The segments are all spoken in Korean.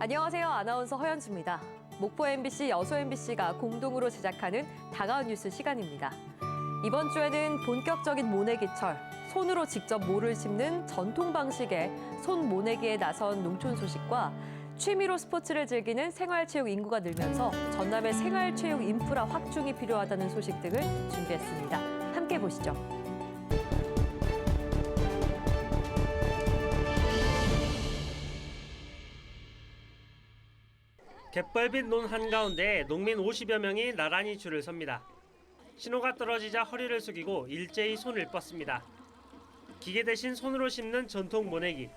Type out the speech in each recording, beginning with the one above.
안녕하세요. 아나운서 허연주입니다. 목포 MBC, 여수 MBC가 공동으로 제작하는 다가온 뉴스 시간입니다. 이번 주에는 본격적인 모내기철, 손으로 직접 모를 심는 전통 방식의 손 모내기에 나선 농촌 소식과 취미로 스포츠를 즐기는 생활체육 인구가 늘면서 전남의 생활체육 인프라 확충이 필요하다는 소식 등을 준비했습니다. 함께 보시죠. 갯벌빛 논 한가운데 농민 50여 명이 나란히 줄을 섭니다. 신호가 떨어지자 허리를 숙이고 일제히 손을 뻗습니다. 기계 대신 손으로 심는 전통 모내기.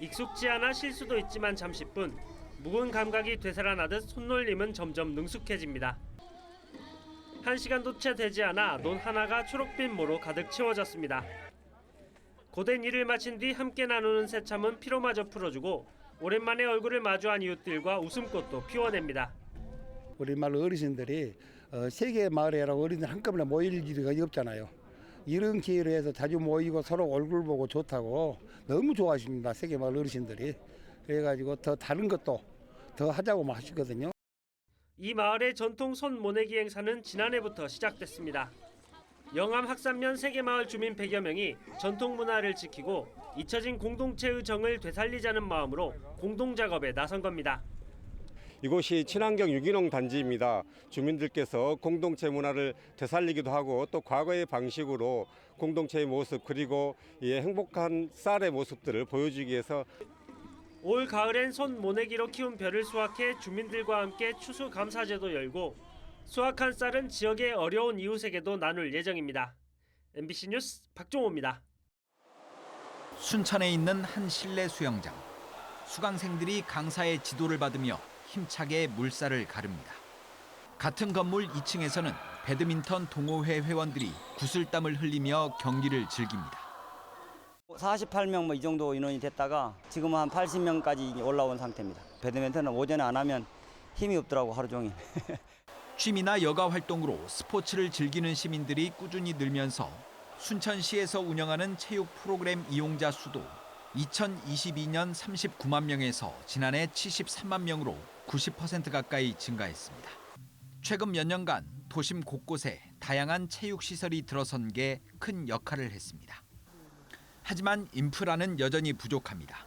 익숙지 않아 실수도 있지만 잠시뿐 묵은 감각이 되살아나듯 손놀림은 점점 능숙해집니다. 1시간도 채 되지 않아 논 하나가 초록빛 모로 가득 채워졌습니다. 고된 일을 마친 뒤 함께 나누는 새참은 피로마저 풀어주고 오랜만에 얼굴을 마주한 이웃들과 웃음꽃도 피워냅니다. 우리 마을 어르신들이 세계 마을이라고 어린이들 한꺼번에 모일 일이 없잖아요. 이런 기회로 해서 자주 모이고 서로 얼굴 보고 좋다고 너무 좋아하십니다. 세계 마을 어르신들이. 그래가지고 더 다른 것도 더 하자고 하시거든요. 이 마을의 전통 손 모내기 행사는 지난해부터 시작됐습니다. 영암 학산면 세계마을 주민 100여 명이 전통 문화를 지키고 잊혀진 공동체의 정을 되살리자는 마음으로 공동작업에 나선 겁니다. 이곳이 친환경 유기농 단지입니다. 주민들께서 공동체 문화를 되살리기도 하고 또 과거의 방식으로 공동체의 모습 그리고 이 행복한 쌀의 모습들을 보여주기 위해서 올 가을엔 손 모내기로 키운 벼를 수확해 주민들과 함께 추수감사제도 열고 수확한 쌀은 지역의 어려운 이웃에게도 나눌 예정입니다. MBC 뉴스 박종호입니다. 순천에 있는 한 실내 수영장. 수강생들이 강사의 지도를 받으며 힘차게 물살을 가릅니다. 같은 건물 2층에서는 배드민턴 동호회 회원들이 구슬땀을 흘리며 경기를 즐깁니다. 48명 이 정도 인원이 됐다가 지금은 한 80명까지 올라온 상태입니다. 배드민턴은 오전에 안 하면 힘이 없더라고 하루 종일. 취미나 여가 활동으로 스포츠를 즐기는 시민들이 꾸준히 늘면서 순천시에서 운영하는 체육 프로그램 이용자 수도 2022년 39만 명에서 지난해 73만 명으로 90% 가까이 증가했습니다. 최근 몇 년간 도심 곳곳에 다양한 체육시설이 들어선 게 큰 역할을 했습니다. 하지만 인프라는 여전히 부족합니다.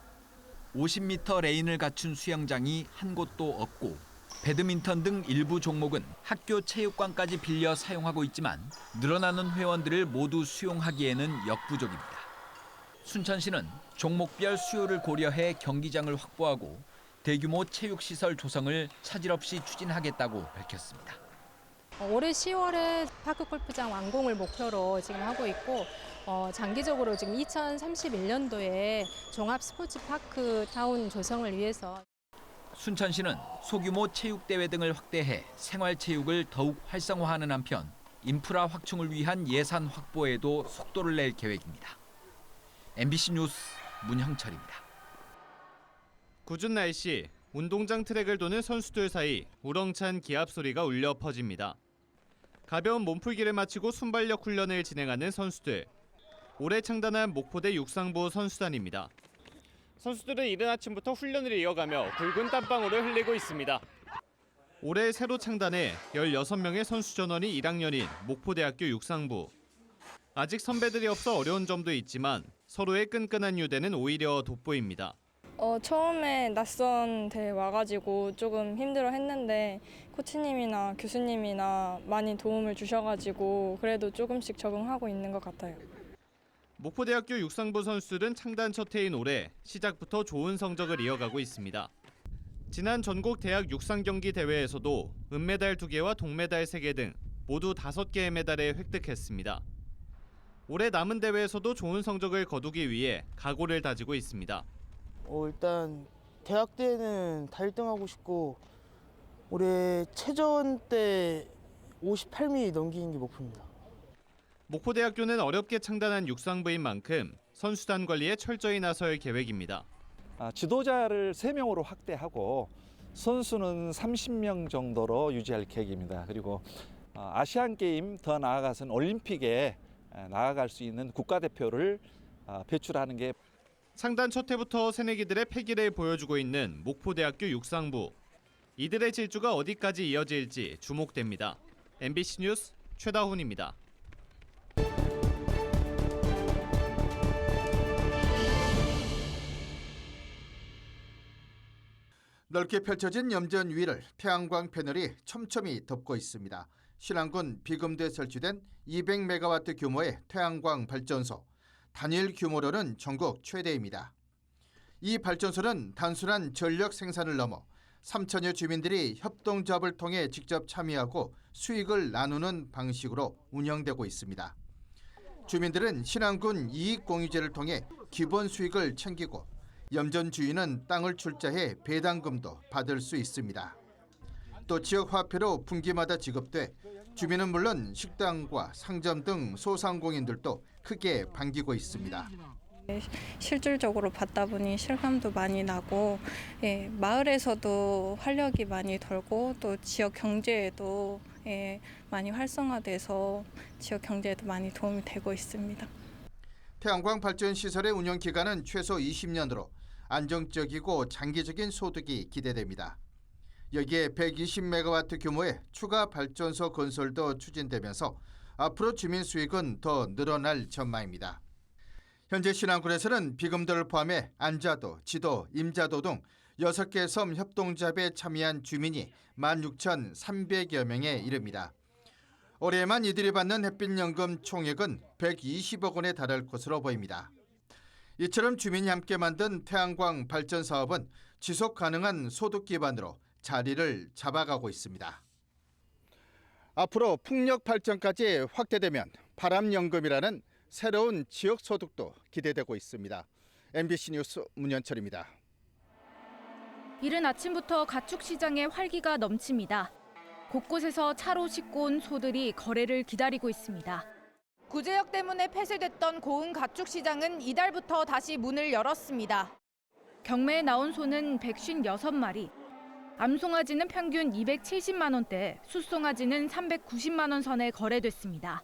50m 레인을 갖춘 수영장이 한 곳도 없고 배드민턴 등 일부 종목은 학교 체육관까지 빌려 사용하고 있지만 늘어나는 회원들을 모두 수용하기에는 역부족입니다. 순천시는 종목별 수요를 고려해 경기장을 확보하고 대규모 체육시설 조성을 차질 없이 추진하겠다고 밝혔습니다. 올해 10월에 파크 골프장 완공을 목표로 지금 하고 있고 장기적으로 지금 2031년도에 종합 스포츠 파크 타운 조성을 위해서 순천시는 소규모 체육대회 등을 확대해 생활체육을 더욱 활성화하는 한편 인프라 확충을 위한 예산 확보에도 속도를 낼 계획입니다. MBC 뉴스 문형철입니다. 궂은 날씨, 운동장 트랙을 도는 선수들 사이 우렁찬 기합 소리가 울려 퍼집니다. 가벼운 몸풀기를 마치고 순발력 훈련을 진행하는 선수들. 올해 창단한 목포대 육상부 선수단입니다. 선수들은 이른 아침부터 훈련을 이어가며 굵은 땀방울을 흘리고 있습니다. 올해 새로 창단해 16명의 선수 전원이 1학년인 목포대학교 육상부. 아직 선배들이 없어 어려운 점도 있지만 서로의 끈끈한 유대는 오히려 돋보입니다. 처음에 낯선 데 와가지고 조금 힘들어했는데 코치님이나 교수님이나 많이 도움을 주셔가지고 그래도 조금씩 적응하고 있는 것 같아요. 목포대학교 육상부 선수들은 창단 첫 해인 올해 시작부터 좋은 성적을 이어가고 있습니다. 지난 전국 대학 육상 경기 대회에서도 은메달 2개와 동메달 3개 등 모두 5개의 메달을 획득했습니다. 올해 남은 대회에서도 좋은 성적을 거두기 위해 각오를 다지고 있습니다. 일단 대학 때는 다 1등하고 싶고 올해 체전 때 58mm 넘기는 게 목표입니다. 목포대학교는 어렵게 창단한 육상부인 만큼 선수단 관리에 철저히 나설 계획입니다. 지도자를 3명으로 확대하고 선수는 30명 정도로 유지할 계획입니다. 그리고 아시안게임 더 나아가서는 올림픽에 나아갈 수 있는 국가대표를 배출하는 게 상단 첫 해부터 새내기들의 패기를 보여주고 있는 목포대학교 육상부. 이들의 질주가 어디까지 이어질지 주목됩니다. MBC 뉴스 최다훈입니다. 넓게 펼쳐진 염전 위를 태양광 패널이 촘촘히 덮고 있습니다. 신안군 비금도에 설치된 200메가와트 규모의 태양광 발전소. 단일 규모로는 전국 최대입니다. 이 발전소는 단순한 전력 생산을 넘어 3천여 주민들이 협동조합을 통해 직접 참여하고 수익을 나누는 방식으로 운영되고 있습니다. 주민들은 신안군 이익공유제를 통해 기본 수익을 챙기고 염전 주인은 땅을 출자해 배당금도 받을 수 있습니다. 또 지역 화폐로 분기마다 지급돼 주민은 물론 식당과 상점 등 소상공인들도 크게 반기고 있습니다. 실질적으로 받다 보니 실감도 많이 나고 마을에서도 활력이 많이 돌고 또 지역 경제에도 많이 활성화돼서 지역 경제에도 많이 도움이 되고 있습니다. 태양광 발전 시설의 운영 기간은 최소 20년으로 안정적이고 장기적인 소득이 기대됩니다. 여기에 120메가와트 규모의 추가 발전소 건설도 추진되면서 앞으로 주민 수익은 더 늘어날 전망입니다. 현재 신안군에서는 비금도를 포함해 안자도, 지도, 임자도 등 6개 섬 협동조합에 참여한 주민이 16,300여 명에 이릅니다. 올해만 이들이 받는 햇빛연금 총액은 120억 원에 달할 것으로 보입니다. 이처럼 주민이 함께 만든 태양광 발전 사업은 지속 가능한 소득 기반으로 자리를 잡아가고 있습니다. 앞으로 풍력 발전까지 확대되면 바람연금이라는 새로운 지역 소득도 기대되고 있습니다. MBC 뉴스 문현철입니다. 이른 아침부터 가축 시장에 활기가 넘칩니다. 곳곳에서 차로 싣고 온 소들이 거래를 기다리고 있습니다. 구제역 때문에 폐쇄됐던 고흥 가축 시장은 이달부터 다시 문을 열었습니다. 경매에 나온 소는 156마리. 암송아지는 평균 270만 원대, 숫송아지는 390만 원 선에 거래됐습니다.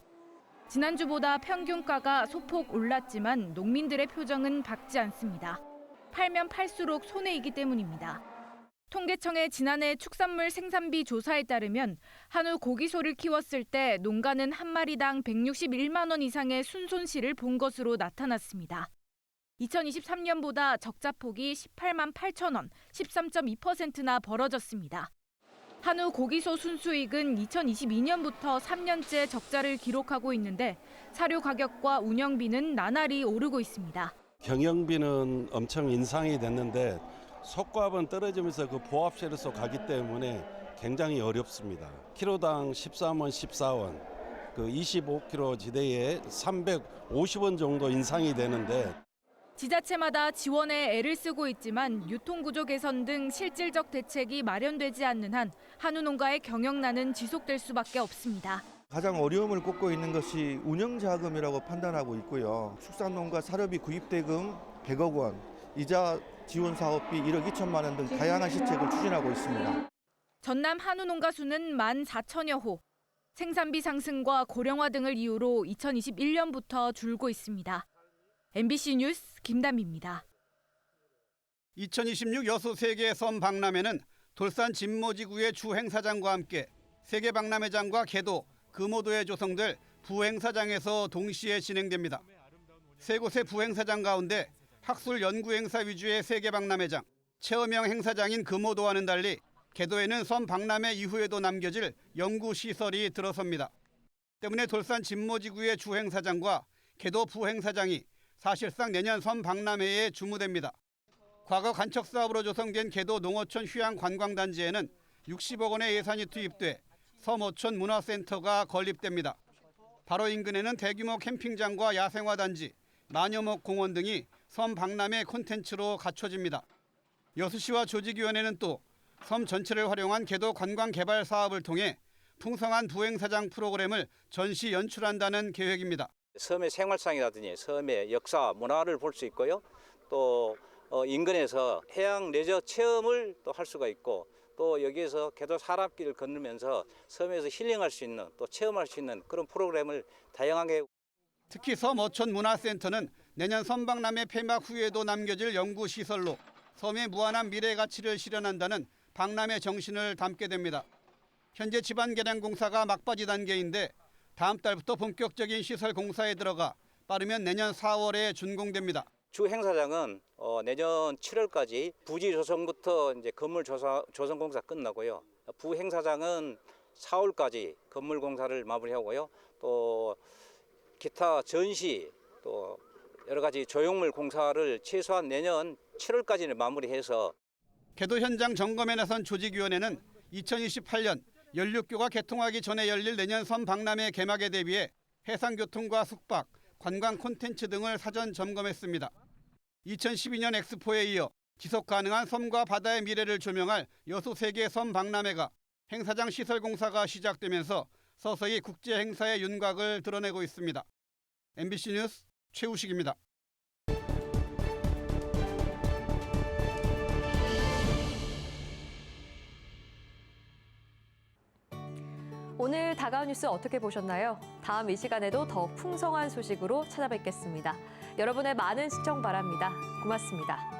지난주보다 평균가가 소폭 올랐지만 농민들의 표정은 밝지 않습니다. 팔면 팔수록 손해이기 때문입니다. 통계청의 지난해 축산물 생산비 조사에 따르면 한우 고기소를 키웠을 때 농가는 한 마리당 161만 원 이상의 순손실을 본 것으로 나타났습니다. 2023년보다 적자폭이 18만 8천 원, 13.2%나 벌어졌습니다. 한우 고기소 순수익은 2022년부터 3년째 적자를 기록하고 있는데 사료 가격과 운영비는 나날이 오르고 있습니다. 경영비는 엄청 인상이 됐는데 속값은 떨어지면서 그 보합세로서 가기 때문에 굉장히 어렵습니다. 키로당 13원, 14원, 그 25kg 지대에 350원 정도 인상이 되는데 지자체마다 지원에 애를 쓰고 있지만 유통구조 개선 등 실질적 대책이 마련되지 않는 한 한우 농가의 경영난은 지속될 수밖에 없습니다. 가장 어려움을 꼽고 있는 것이 운영자금이라고 판단하고 있고요. 축산농가 사료비 구입대금 100억 원, 이자 지원 사업비 1억 2천만 원 등 다양한 시책을 추진하고 있습니다. 전남 한우 농가 수는 14,000여 호. 생산비 상승과 고령화 등을 이유로 2021년부터 줄고 있습니다. MBC 뉴스 김담희입니다. 2026 여수 세계섬 박람회는 돌산 진모지구의 주행사장과 함께 세계박람회장과 개도, 금오도에 조성될 부행사장에서 동시에 진행됩니다. 세 곳의 부행사장 가운데 학술 연구행사 위주의 세계박람회장, 체험형 행사장인 금오도와는 달리 개도에는 섬 박람회 이후에도 남겨질 연구시설이 들어섭니다. 때문에 돌산 진모지구의 주행사장과 개도 부행사장이 사실상 내년 섬 박람회에 주무됩니다. 과거 간척사업으로 조성된 개도 농어촌 휴양관광단지에는 60억 원의 예산이 투입돼 섬어촌 문화센터가 건립됩니다. 바로 인근에는 대규모 캠핑장과 야생화단지, 마녀목 공원 등이 섬 박람회 콘텐츠로 갖춰집니다. 여수시와 조직위원회는 또 섬 전체를 활용한 개도 관광 개발 사업을 통해 풍성한 부행사장 프로그램을 전시 연출한다는 계획입니다. 섬의 생활상이라든지 섬의 역사, 문화를 볼 수 있고요. 또 인근에서 해양 레저 체험을 또 할 수가 있고 또 여기에서 개도 사람길을 건너면서 섬에서 힐링할 수 있는 또 체험할 수 있는 그런 프로그램을 다양하게. 특히 섬 어촌 문화센터는 내년 섬박람회 폐막 후에도 남겨질 연구시설로 섬의 무한한 미래 가치를 실현한다는 박람회 정신을 담게 됩니다. 현재 지반 개량 공사가 막바지 단계인데 다음 달부터 본격적인 시설 공사에 들어가 빠르면 내년 4월에 준공됩니다. 주 행사장은 내년 7월까지 부지 조성부터 이제 건물 조성 공사 끝나고요. 부 행사장은 4월까지 건물 공사를 마무리하고요. 또 기타 전시 또 여러 가지 조형물 공사를 최소한 내년 7월까지는 마무리해서 개도 현장 점검에 나선 조직위원회는 2028년 연륙교가 개통하기 전에 열릴 내년 섬 박람회 개막에 대비해 해상교통과 숙박, 관광 콘텐츠 등을 사전 점검했습니다. 2012년 엑스포에 이어 지속 가능한 섬과 바다의 미래를 조명할 여수 세계 섬 박람회가 행사장 시설 공사가 시작되면서 서서히 국제 행사의 윤곽을 드러내고 있습니다. MBC 뉴스 최우식입니다. 오늘 다가온 뉴스 어떻게 보셨나요? 다음 이 시간에도 더 풍성한 소식으로 찾아뵙겠습니다. 여러분의 많은 시청 바랍니다. 고맙습니다.